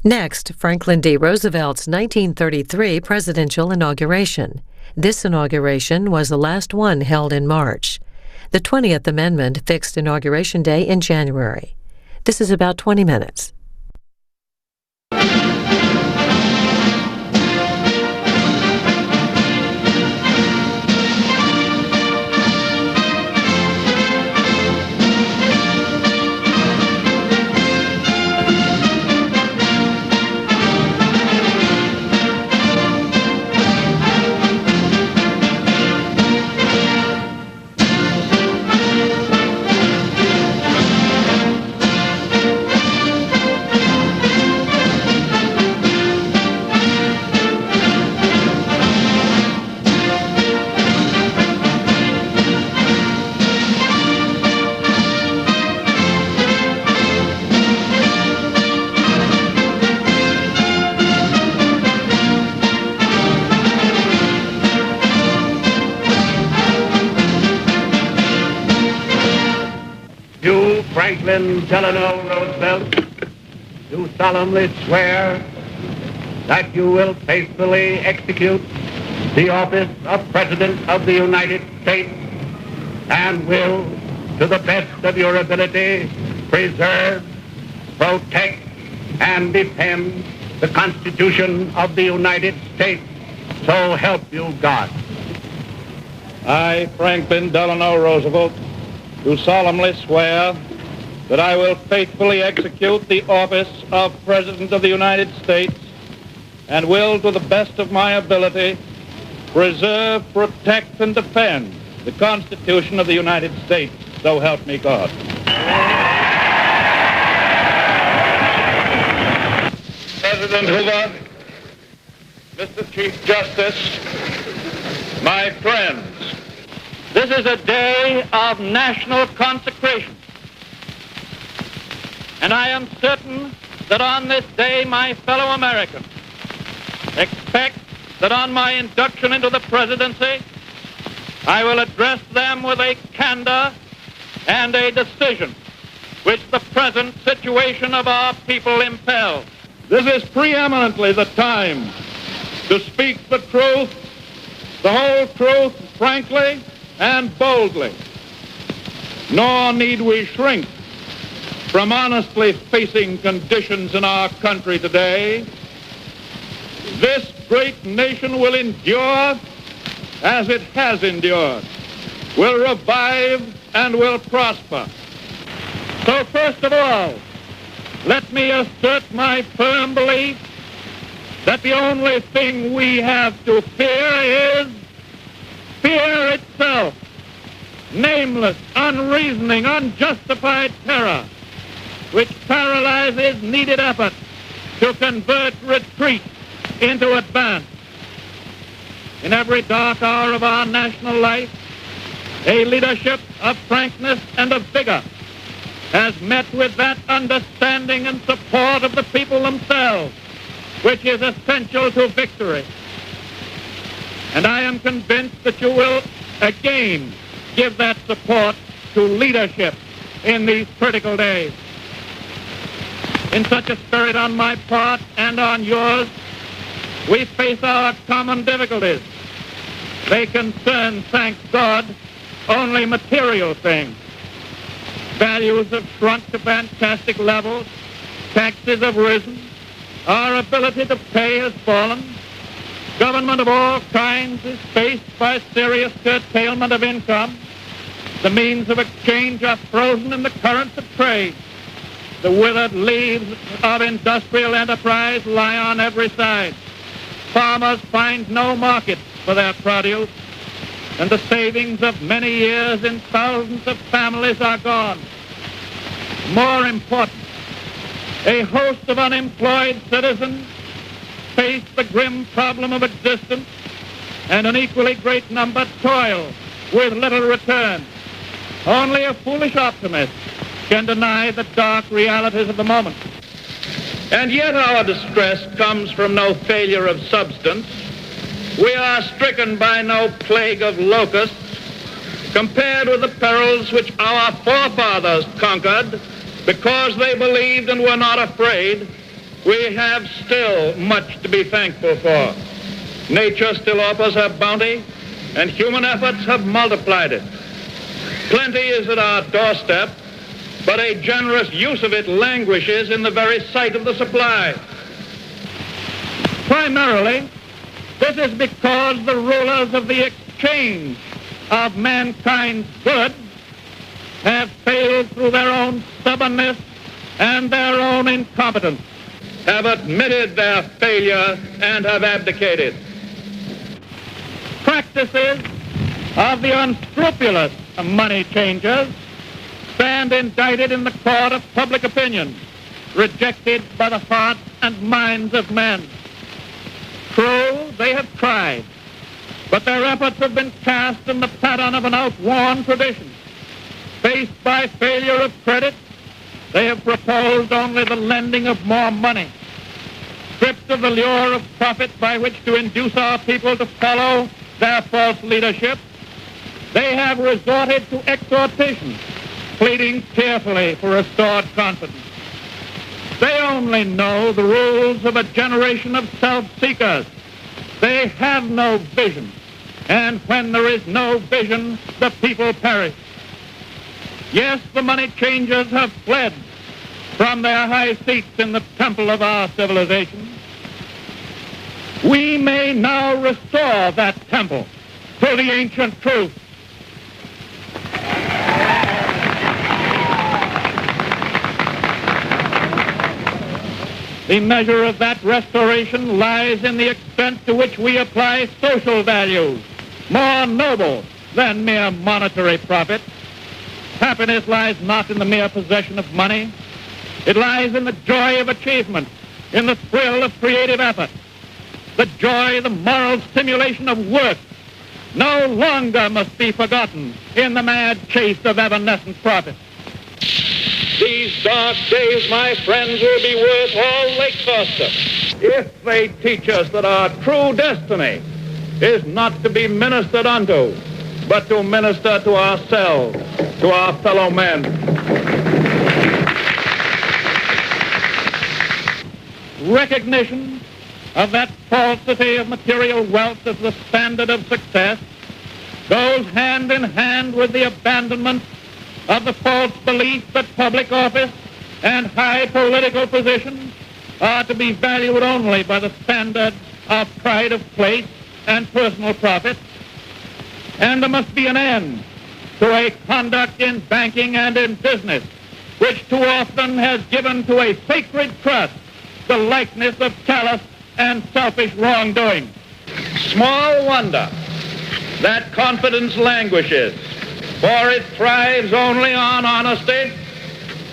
Next, Franklin D. Roosevelt's 1933 presidential inauguration. This inauguration was the last one held in March. The 20th Amendment fixed Inauguration Day in January. This is about 20 minutes. Franklin Delano Roosevelt, do solemnly swear that you will faithfully execute the office of President of the United States and will, to the best of your ability, preserve, protect, and defend the Constitution of the United States. So help you God. I, Franklin Delano Roosevelt, do solemnly swear that I will faithfully execute the office of President of the United States and will, to the best of my ability, preserve, protect, and defend the Constitution of the United States. So help me God. President Hoover, Mr. Chief Justice, my friends, this is a day of national consecration. And I am certain that on this day, my fellow Americans expect that on my induction into the presidency, I will address them with a candor and a decision which the present situation of our people impels. This is preeminently the time to speak the truth, the whole truth, frankly and boldly. Nor need we shrink from honestly facing conditions in our country today. This great nation will endure as it has endured, will revive and will prosper. So first of all, let me assert my firm belief that the only thing we have to fear is fear itself, nameless, unreasoning, unjustified terror, which paralyzes needed effort to convert retreat into advance. In every dark hour of our national life, a leadership of frankness and of vigor has met with that understanding and support of the people themselves, which is essential to victory. And I am convinced that you will again give that support to leadership in these critical days. In such a spirit on my part and on yours, we face our common difficulties. They concern, thank God, only material things. Values have shrunk to fantastic levels. Taxes have risen. Our ability to pay has fallen. Government of all kinds is faced by serious curtailment of income. The means of exchange are frozen in the currents of trade. The withered leaves of industrial enterprise lie on every side. Farmers find no market for their produce, and the savings of many years in thousands of families are gone. More important, a host of unemployed citizens face the grim problem of existence, and an equally great number toil with little return. Only a foolish optimist can deny the dark realities of the moment. And yet our distress comes from no failure of substance. We are stricken by no plague of locusts compared with the perils which our forefathers conquered because they believed and were not afraid, we have still much to be thankful for. Nature still offers her bounty, and human efforts have multiplied it. Plenty is at our doorstep, but a generous use of it languishes in the very sight of the supply. Primarily, this is because the rulers of the exchange of mankind's goods have failed through their own stubbornness and their own incompetence, have admitted their failure and have abdicated. Practices of the unscrupulous money changers stand indicted in the court of public opinion, rejected by the hearts and minds of men. True, they have tried, but their efforts have been cast in the pattern of an outworn tradition. Faced by failure of credit, they have proposed only the lending of more money. Stripped of the lure of profit by which to induce our people to follow their false leadership, they have resorted to exhortation, pleading tearfully for restored confidence. They only know the rules of a generation of self-seekers. They have no vision, and when there is no vision, the people perish. Yes, the money changers have fled from their high seats in the temple of our civilization. We may now restore that temple to the ancient truth. The measure of that restoration lies in the extent to which we apply social values, more noble than mere monetary profit. Happiness lies not in the mere possession of money. It lies in the joy of achievement, in the thrill of creative effort. The joy, the moral stimulation of work no longer must be forgotten in the mad chase of evanescent profit. These dark days, my friends, will be worth all they cost us if they teach us that our true destiny is not to be ministered unto, but to minister to ourselves, to our fellow men. Recognition of that falsity of material wealth as the standard of success goes hand in hand with the abandonment of the false belief that public office and high political positions are to be valued only by the standard of pride of place and personal profit. And there must be an end to a conduct in banking and in business which too often has given to a sacred trust the likeness of callous and selfish wrongdoing. Small wonder that confidence languishes, for it thrives only on honesty,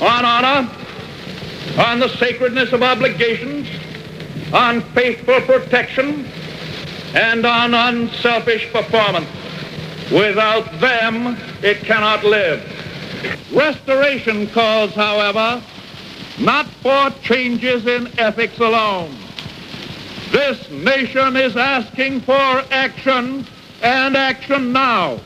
on honor, on the sacredness of obligations, on faithful protection, and on unselfish performance. Without them, it cannot live. Restoration calls, however, not for changes in ethics alone. This nation is asking for action, and action now.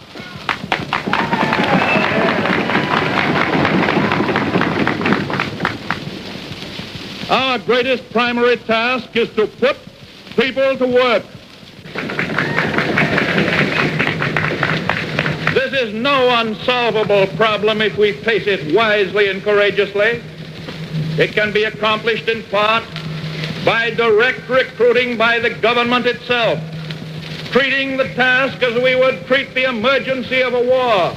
Our greatest primary task is to put people to work. This is no unsolvable problem if we face it wisely and courageously. It can be accomplished in part by direct recruiting by the government itself, treating the task as we would treat the emergency of a war,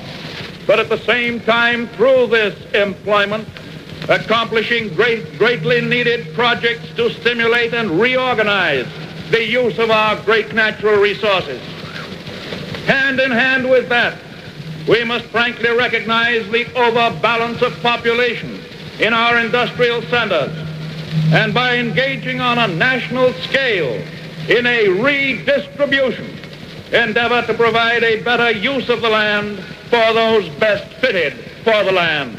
but at the same time, through this employment, accomplishing greatly needed projects to stimulate and reorganize the use of our great natural resources. Hand in hand with that, we must frankly recognize the overbalance of population in our industrial centers, and by engaging on a national scale in a redistribution, endeavor to provide a better use of the land for those best fitted for the land.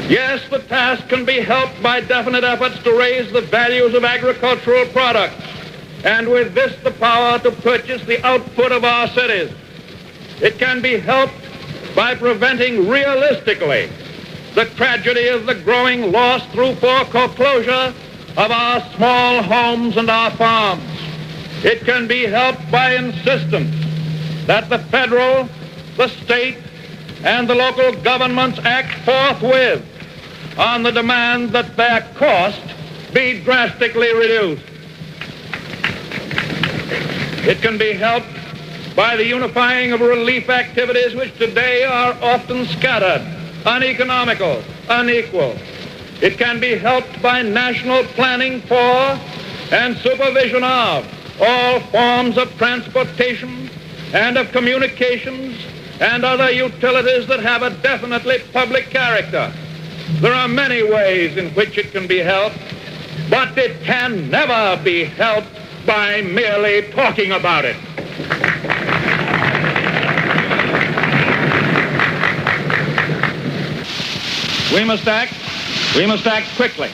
Yes, the task can be helped by definite efforts to raise the values of agricultural products, and with this the power to purchase the output of our cities. It can be helped by preventing realistically the tragedy of the growing loss through foreclosure of our small homes and our farms. It can be helped by insistence that the federal, the state, and the local governments act forthwith on the demand that their cost be drastically reduced. It can be helped by the unifying of relief activities which today are often scattered, uneconomical, unequal. It can be helped by national planning for and supervision of all forms of transportation and of communications and other utilities that have a definitely public character. There are many ways in which it can be helped, but it can never be helped by merely talking about it. We must act quickly.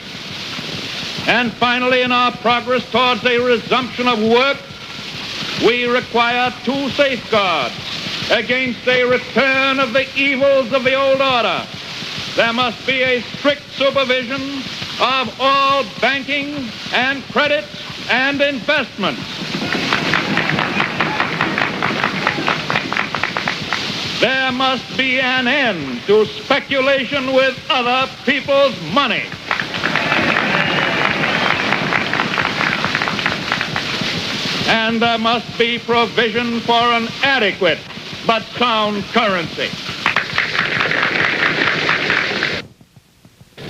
And finally, in our progress towards a resumption of work, we require two safeguards against a return of the evils of the old order. There must be a strict supervision of all banking and credit and investments. There must be an end to speculation with other people's money. And there must be provision for an adequate but sound currency.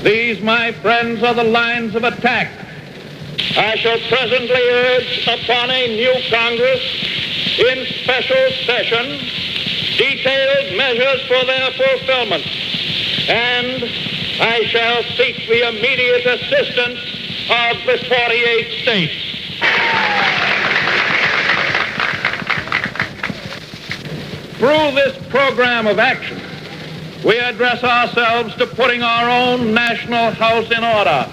These, my friends, are the lines of attack I shall presently urge upon a new Congress in special session detailed measures for their fulfillment, and I shall seek the immediate assistance of the 48 states. Through this program of action, we address ourselves to putting our own national house in order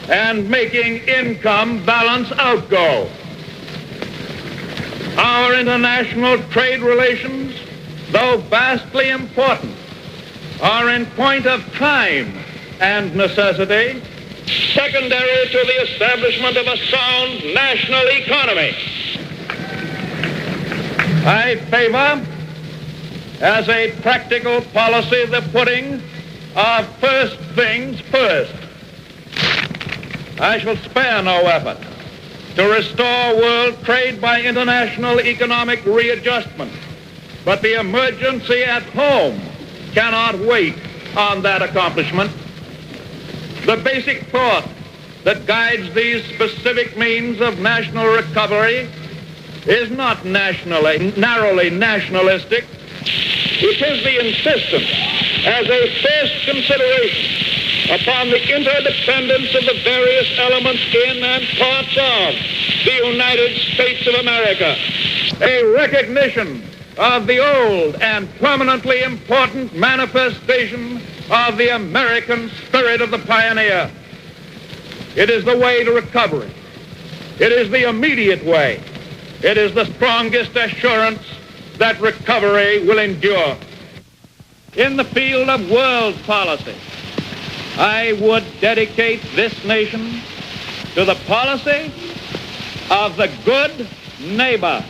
and making income balance outgo. Our international trade relations, though vastly important, are in point of time and necessity secondary to the establishment of a sound national economy. I favor, as a practical policy, the putting of first things first. I shall spare no effort to restore world trade by international economic readjustment, but the emergency at home cannot wait on that accomplishment. The basic thought that guides these specific means of national recovery is not narrowly nationalistic. It is the insistence as a first consideration upon the interdependence of the various elements in and parts of the United States of America, a recognition of the old and permanently important manifestation of the American spirit of the pioneer. It is the way to recovery. It is the immediate way. It is the strongest assurance that recovery will endure. In the field of world policy, I would dedicate this nation to the policy of the good neighbor.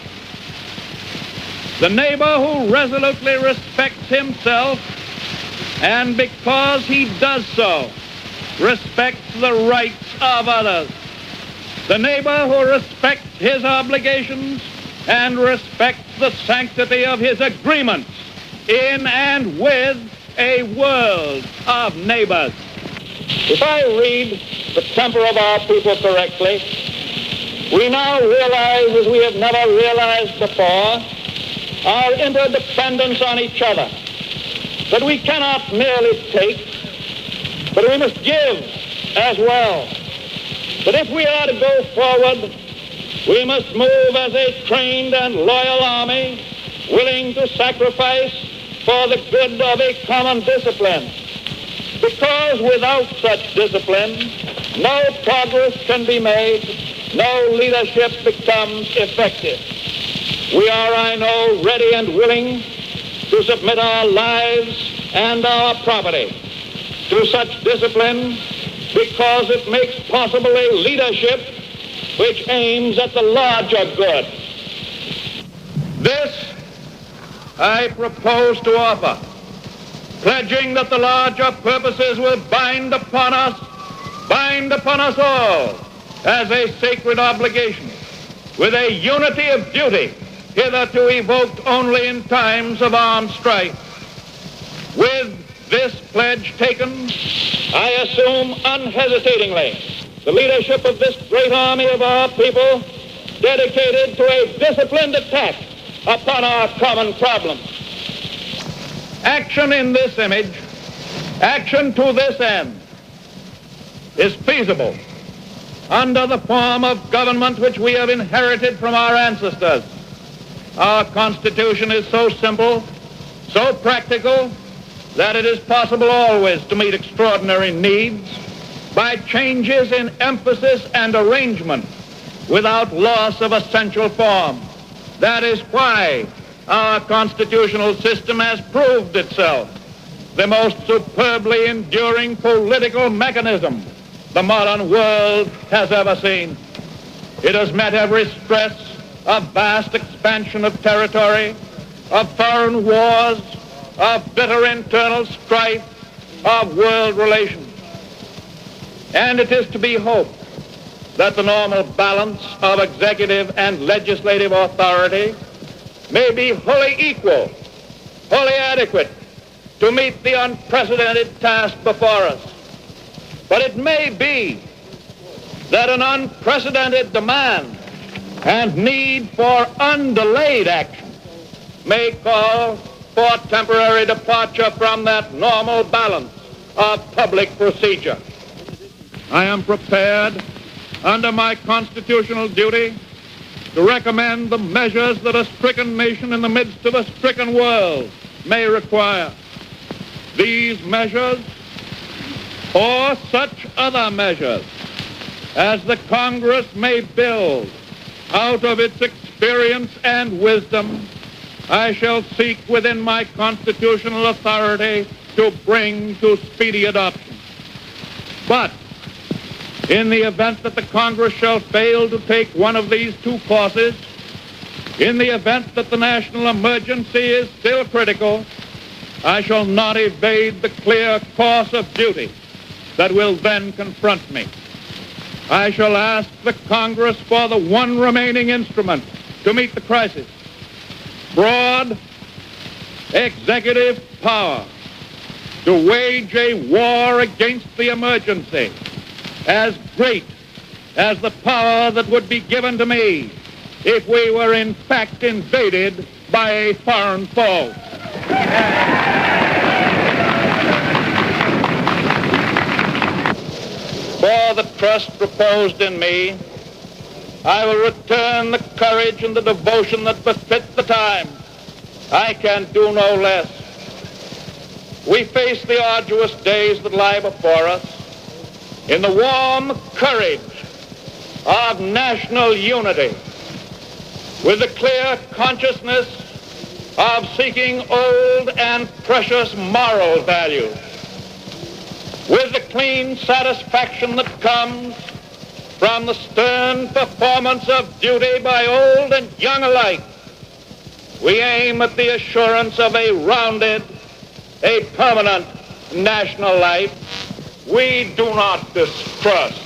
The neighbor who resolutely respects himself and, because he does so, respects the rights of others. The neighbor who respects his obligations and respects the sanctity of his agreements in and with a world of neighbors. If I read the temper of our people correctly, we now realize, as we have never realized before, our interdependence on each other, that we cannot merely take, but we must give as well. That if we are to go forward, we must move as a trained and loyal army, willing to sacrifice for the good of a common discipline. Because without such discipline, no progress can be made, no leadership becomes effective. We are, I know, ready and willing to submit our lives and our property to such discipline because it makes possible a leadership which aims at the larger good. This I propose to offer, pledging that the larger purposes will bind upon us all, as a sacred obligation, with a unity of duty hitherto evoked only in times of armed strife. With this pledge taken, I assume unhesitatingly the leadership of this great army of our people, dedicated to a disciplined attack upon our common problems. Action in this image, action to this end, is feasible under the form of government which we have inherited from our ancestors. Our Constitution is so simple, so practical, that it is possible always to meet extraordinary needs by changes in emphasis and arrangement without loss of essential form. That is why our constitutional system has proved itself the most superbly enduring political mechanism the modern world has ever seen. It has met every stress of vast expansion of territory, of foreign wars, of bitter internal strife, of world relations. And it is to be hoped that the normal balance of executive and legislative authority may be wholly equal, wholly adequate to meet the unprecedented task before us. But it may be that an unprecedented demand and need for undelayed action may call for temporary departure from that normal balance of public procedure. I am prepared, under my constitutional duty, to recommend the measures that a stricken nation in the midst of a stricken world may require. These measures, or such other measures as the Congress may build out of its experience and wisdom, I shall seek within my constitutional authority to bring to speedy adoption. But in the event that the Congress shall fail to take one of these two courses, in the event that the national emergency is still critical, I shall not evade the clear course of duty that will then confront me. I shall ask the Congress for the one remaining instrument to meet the crisis: broad executive power to wage a war against the emergency as great as the power that would be given to me if we were in fact invaded by a foreign foe. For the trust reposed in me, I will return the courage and the devotion that befit the time. I can do no less. We face the arduous days that lie before us in the warm courage of national unity, with the clear consciousness of seeking old and precious moral values, with the clean satisfaction that comes from the stern performance of duty by old and young alike. We aim at the assurance of a rounded, a permanent national life. We do not distrust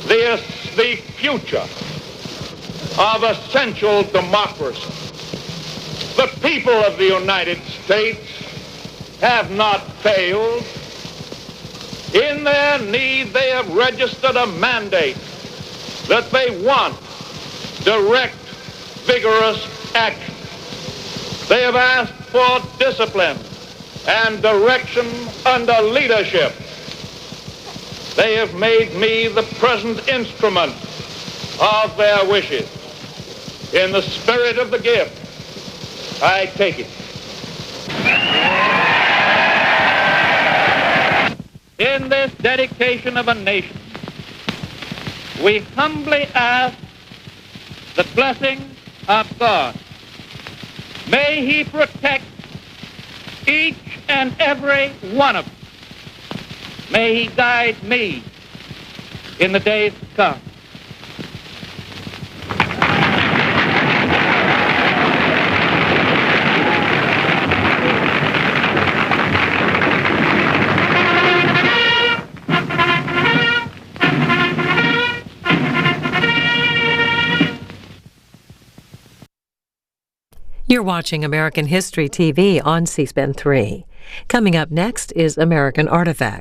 the future of essential democracy. The people of the United States have not failed. In their need, they have registered a mandate that they want direct, vigorous action. They have asked for discipline and direction under leadership. They have made me the present instrument of their wishes. In the spirit of the gift, I take it. In this dedication of a nation, we humbly ask the blessing of God. May He protect each and every one of us May he guide me in the days to come. You're watching American History TV on C-SPAN 3. Coming up next is American Artifact.